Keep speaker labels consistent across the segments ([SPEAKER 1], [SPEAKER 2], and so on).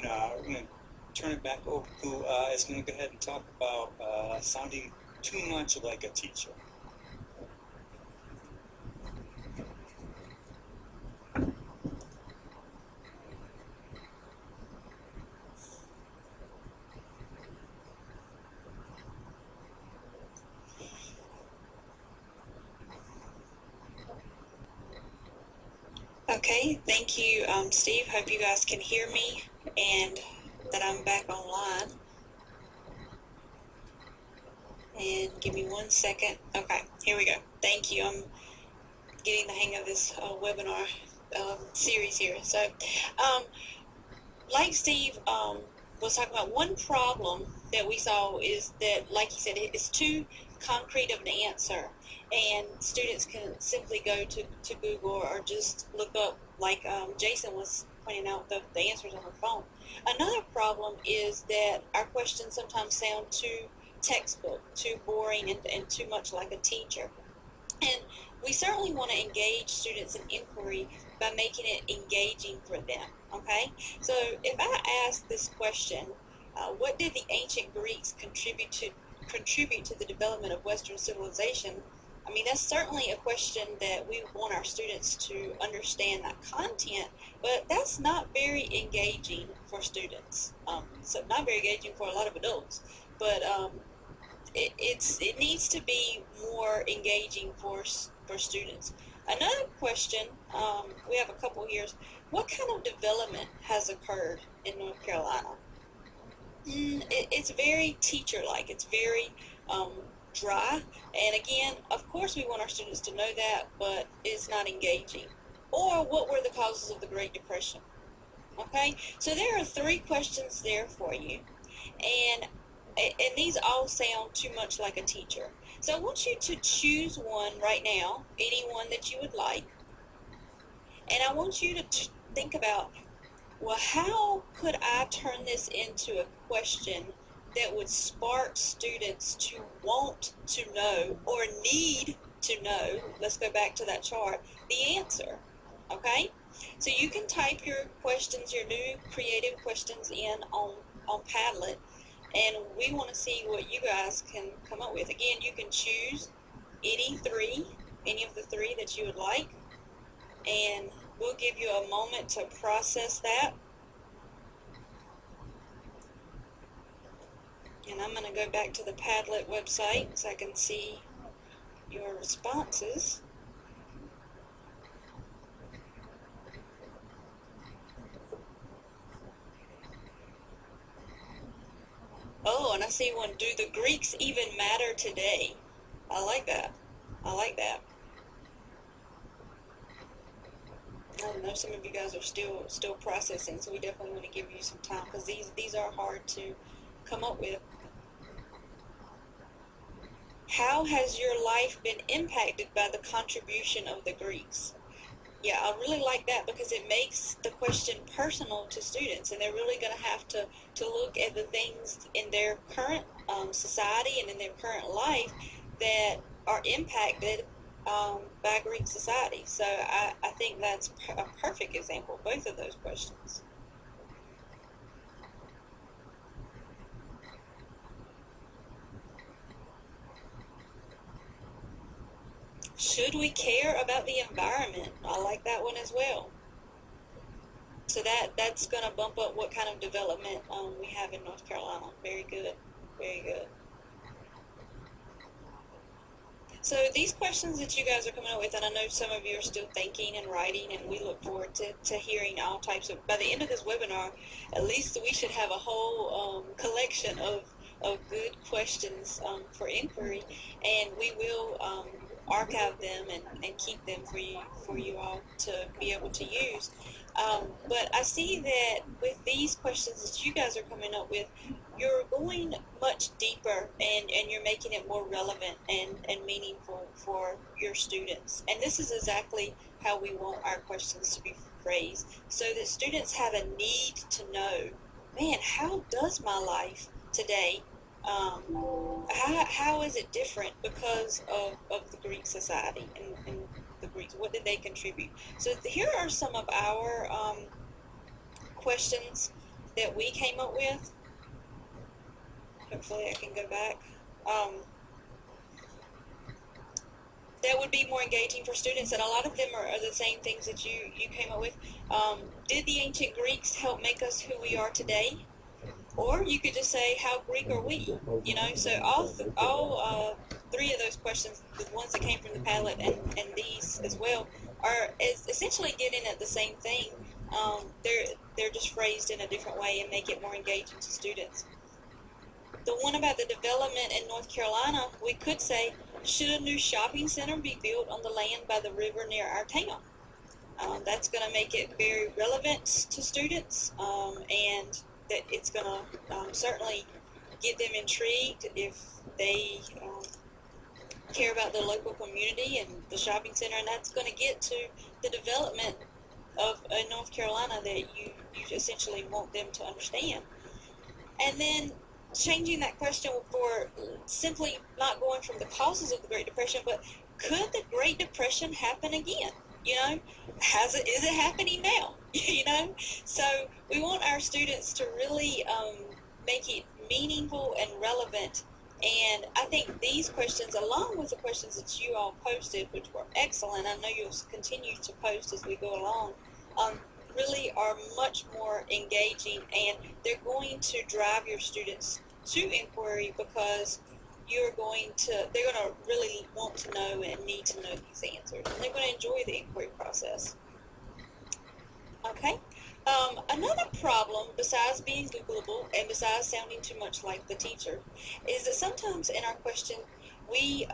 [SPEAKER 1] we're going to turn it back over to who is going to go ahead and talk about sounding too much like a teacher.
[SPEAKER 2] Okay, thank you, Steve. Hope you guys can hear me and that I'm back online. And give me 1 second. Okay, here we go. Thank you. I'm getting the hang of this webinar series here. So, like Steve was talking about, one problem that we saw is that, like he said, it's too concrete of an answer, and students can simply go to Google or just look up, like Jason was pointing out, the answers on their phone. Another problem is that our questions sometimes sound too textbook, too boring, and too much like a teacher. And we certainly want to engage students in inquiry by making it engaging for them, okay? So if I ask this question, what did the ancient Greeks contribute to the development of Western civilization? I mean, that's certainly a question that we want our students to understand that content, but that's not very engaging for students. So not very engaging for a lot of adults, but it needs to be more engaging for students. Another question, we have a couple here. What kind of development has occurred in North Carolina? It's very teacher-like. It's very dry. And again, of course we want our students to know that, but it's not engaging. Or what were the causes of the Great Depression? Okay, so there are 3 questions there for you. And these all sound too much like a teacher. So I want you to choose one right now, any one that you would like. And I want you to think about, well, how could I turn this into a question that would spark students to want to know or need to know, let's go back to that chart, the answer, okay? So you can type your questions, your new creative questions in on Padlet, and we want to see what you guys can come up with. Again, you can choose any of the 3 that you would like, and we'll give you a moment to process that. And I'm going to go back to the Padlet website so I can see your responses. Oh, and I see one. Do the Greeks even matter today? I like that. I like that. I know some of you guys are still processing, so we definitely want to give you some time, because these are hard to come up with. How has your life been impacted by the contribution of the Greeks? Yeah, I really like that, because it makes the question personal to students, and they're really going to have to look at the things in their current society and in their current life that are impacted by Greek society. So I think that's a perfect example, both of those questions. Should we care about the environment? I like that one as well. So that's going to bump up what kind of development we have in North Carolina. Very good. Very good. So these questions that you guys are coming up with, and I know some of you are still thinking and writing, and we look forward to hearing all types of, by the end of this webinar, at least we should have a whole collection of good questions for inquiry, and we will archive them and keep them for you all to be able to use. But I see that with these questions that you guys are coming up with, you're going much deeper, and you're making it more relevant and meaningful for your students. And this is exactly how we want our questions to be phrased, so that students have a need to know, man, how does my life today, how is it different because of the Greek society and the Greeks? What did they contribute? So here are some of our questions that we came up with. Hopefully I can go back. That would be more engaging for students, and a lot of them are the same things that you came up with. Did the ancient Greeks help make us who we are today? Or you could just say, how Greek are we? You know, so all three of those questions, the ones that came from the Padlet and these as well, are essentially getting at the same thing. They're just phrased in a different way and make it more engaging to students. The one about the development in North Carolina, we could say, should a new shopping center be built on the land by the river near our town? That's going to make it very relevant to students, and that it's going to certainly get them intrigued if they care about the local community and the shopping center, and that's going to get to the development of North Carolina that you essentially want them to understand. And then changing that question for simply not going from the causes of the Great Depression, but could the Great Depression happen again? You know, is it happening now? You know, so we want our students to really make it meaningful and relevant. And I think these questions, along with the questions that you all posted, which were excellent, I know you'll continue to post as we go along, really are much more engaging, and they're going to drive your students to inquiry because they're going to really want to know and need to know these answers, and they're going to enjoy the inquiry process. Okay. Another problem, besides being Googleable and besides sounding too much like the teacher, is that sometimes in our question we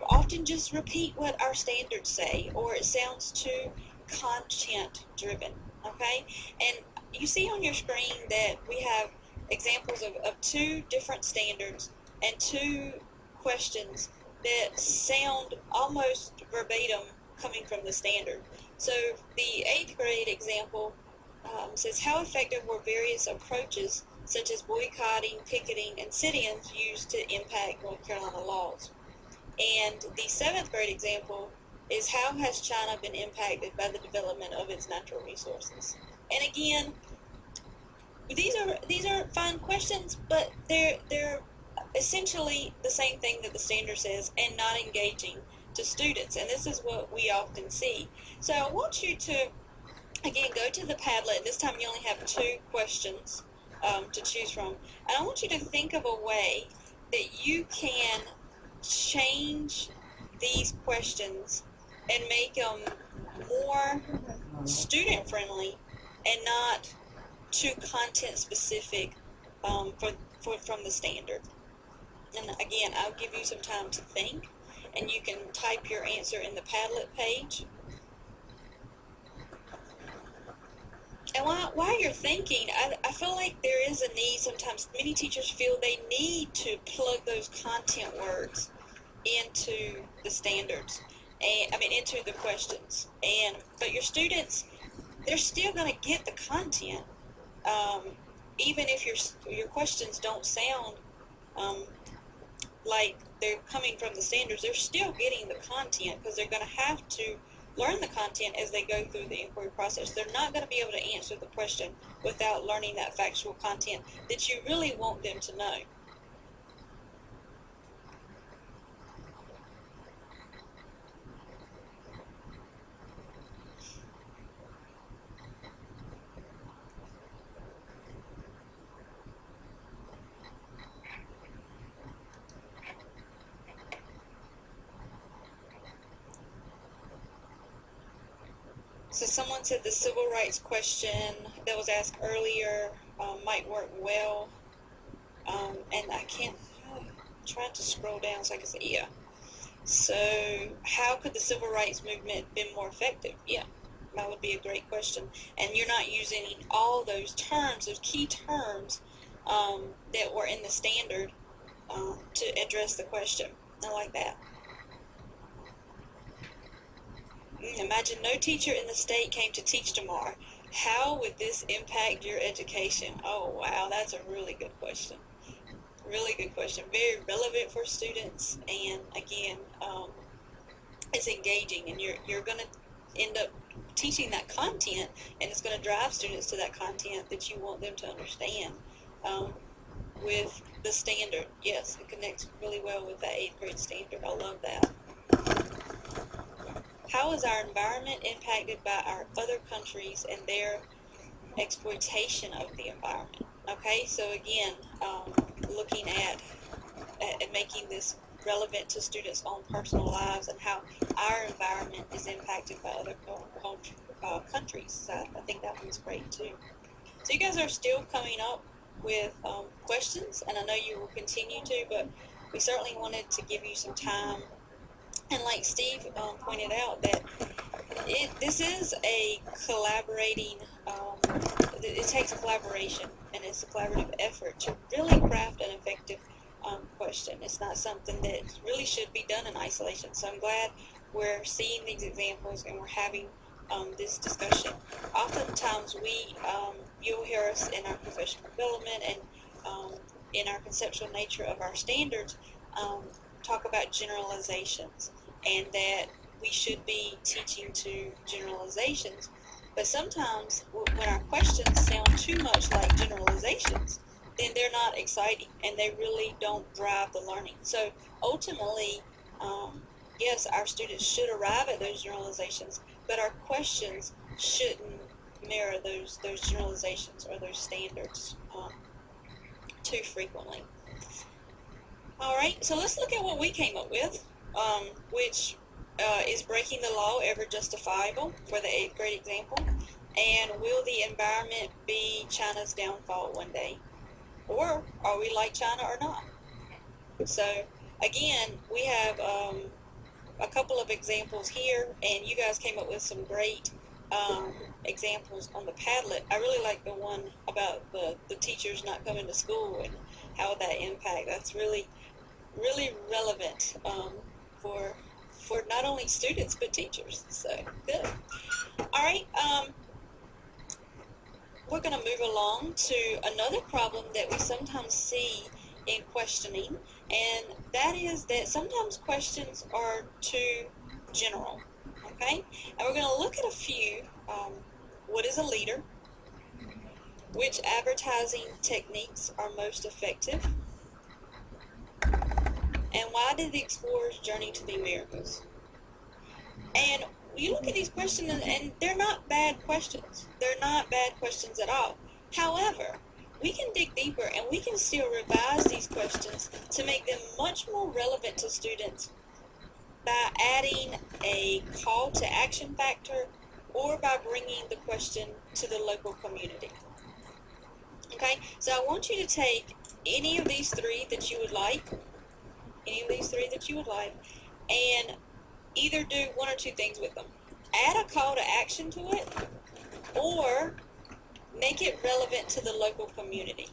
[SPEAKER 2] often just repeat what our standards say, or it sounds too content driven. Okay, and you see on your screen that we have examples of two different standards and two questions that sound almost verbatim coming from the standard. So the 8th grade example says, how effective were various approaches such as boycotting, picketing, and sit-ins used to impact North Carolina laws? And the 7th grade example is, how has China been impacted by the development of its natural resources? And again, these are fine questions, but they're essentially the same thing that the standard says and not engaging to students. And this is what we often see. So I want you to, again, go to the Padlet. This time you only have 2 questions to choose from. And I want you to think of a way that you can change these questions and make them more student friendly and not too content specific from the standard. And again, I'll give you some time to think, and you can type your answer in the Padlet page. And while you're thinking, I feel like there is a need. Sometimes many teachers feel they need to plug those content words into the standards, and into the questions. But your students, they're still going to get the content, even if your questions don't sound like they're coming from the standards. They're still getting the content because they're going to have to learn the content as they go through the inquiry process. They're not going to be able to answer the question without learning that factual content that you really want them to know. So someone said the civil rights question that was asked earlier might work well. And I can't, I'm trying to scroll down so I can see, yeah. So how could the civil rights movement been more effective? Yeah, that would be a great question. And you're not using all those terms, those key terms that were in the standard to address the question. I like that. Imagine no teacher in the state came to teach tomorrow. How would this impact your education? Oh, wow, that's a really good question. Really good question. Very relevant for students, and again, it's engaging, and you're going to end up teaching that content, and it's going to drive students to that content that you want them to understand. With the standard, yes, it connects really well with that 8th grade standard. I love that. How is our environment impacted by our other countries and their exploitation of the environment? Okay, so again, looking at making this relevant to students' own personal lives and how our environment is impacted by other countries. So I think that one's great too. So you guys are still coming up with questions, and I know you will continue to, but we certainly wanted to give you some time. And like Steve pointed out, that this is a collaborating, it takes collaboration, and it's a collaborative effort to really craft an effective question. It's not something that really should be done in isolation. So I'm glad we're seeing these examples and we're having this discussion. Oftentimes you'll hear us in our professional development and in our conceptual nature of our standards talk about generalizations, and that we should be teaching to generalizations. But sometimes when our questions sound too much like generalizations, then they're not exciting and they really don't drive the learning. So ultimately, yes, our students should arrive at those generalizations, but our questions shouldn't mirror those generalizations or those standards too frequently. All right, so let's look at what we came up with, which is breaking the law ever justifiable for the 8th grade example, and will the environment be China's downfall one day, or are we like China or not? So again, we have a couple of examples here, and you guys came up with some great examples on the Padlet. I really like the one about the teachers not coming to school and how that impact. That's really relevant for not only students but teachers. So good. All right, we're going to move along to another problem that we sometimes see in questioning, and that is that sometimes questions are too general. Okay, and we're going to look at a few. What is a leader? Which advertising techniques are most effective? And why did the explorers journey to the Americas? And you look at these questions, and they're not bad questions. They're not bad questions at all. However, we can dig deeper and we can still revise these questions to make them much more relevant to students by adding a call to action factor or by bringing the question to the local community. Okay, so I want you to take any of these three that you would like, and either do one or two things with them. Add a call to action to it, or make it relevant to the local community.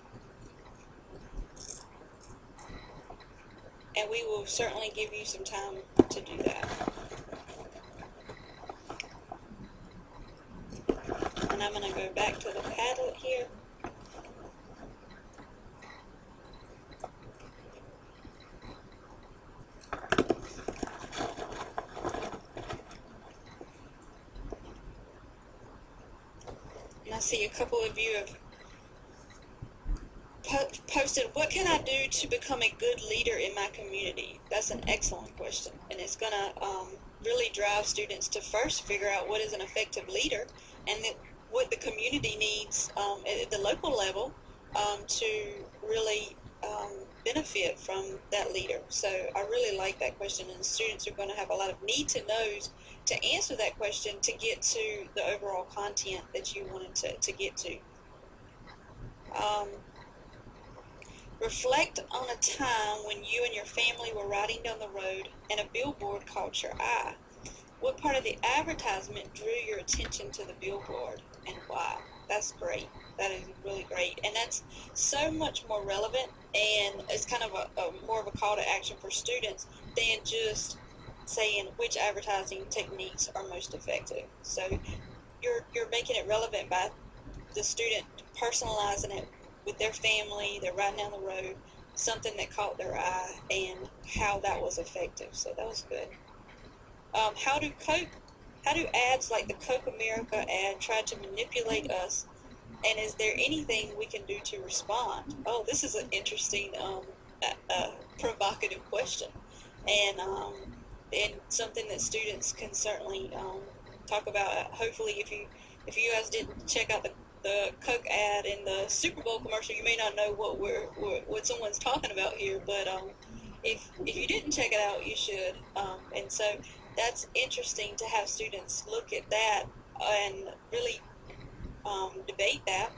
[SPEAKER 2] And we will certainly give you some time to do that. And I'm going to go back to the Padlet here. And I see a couple of you have posted, what can I do to become a good leader in my community? That's an excellent question, and it's going to really drive students to first figure out what is an effective leader, and what the community needs at the local level to really benefit from that leader. So I really like that question, and students are going to have a lot of need to knows to answer that question to get to the overall content that you wanted to get to. Reflect on a time when you and your family were riding down the road and a billboard caught your eye. What part of the advertisement drew your attention to the billboard, and why? That's great. That is really great. And that's so much more relevant, and it's kind of a more of a call to action for students than just saying which advertising techniques are most effective. So you're making it relevant by the student personalizing it with their family. They're riding down the road, something that caught their eye, and how that was effective. So that was good. How how do ads like the Coke America ad try to manipulate us? And is there anything we can do to respond? Oh, this is an interesting, provocative question, and something that students can certainly talk about. Hopefully, if you guys didn't check out the Coke ad and the Super Bowl commercial, you may not know what someone's talking about here. But if you didn't check it out, you should. And so that's interesting to have students look at that and really debate that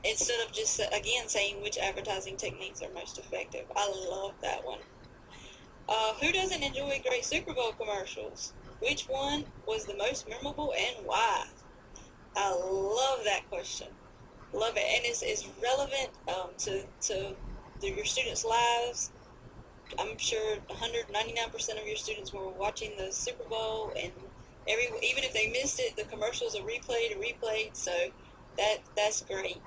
[SPEAKER 2] instead of just again saying which advertising techniques are most effective. I love that one. Who doesn't enjoy great Super Bowl commercials? Which one was the most memorable and why? I love that question. Love it, and it's relevant to your students' lives. I'm sure 199% of your students were watching the Super Bowl, and even if they missed it, the commercials are replayed and replayed. So that's great.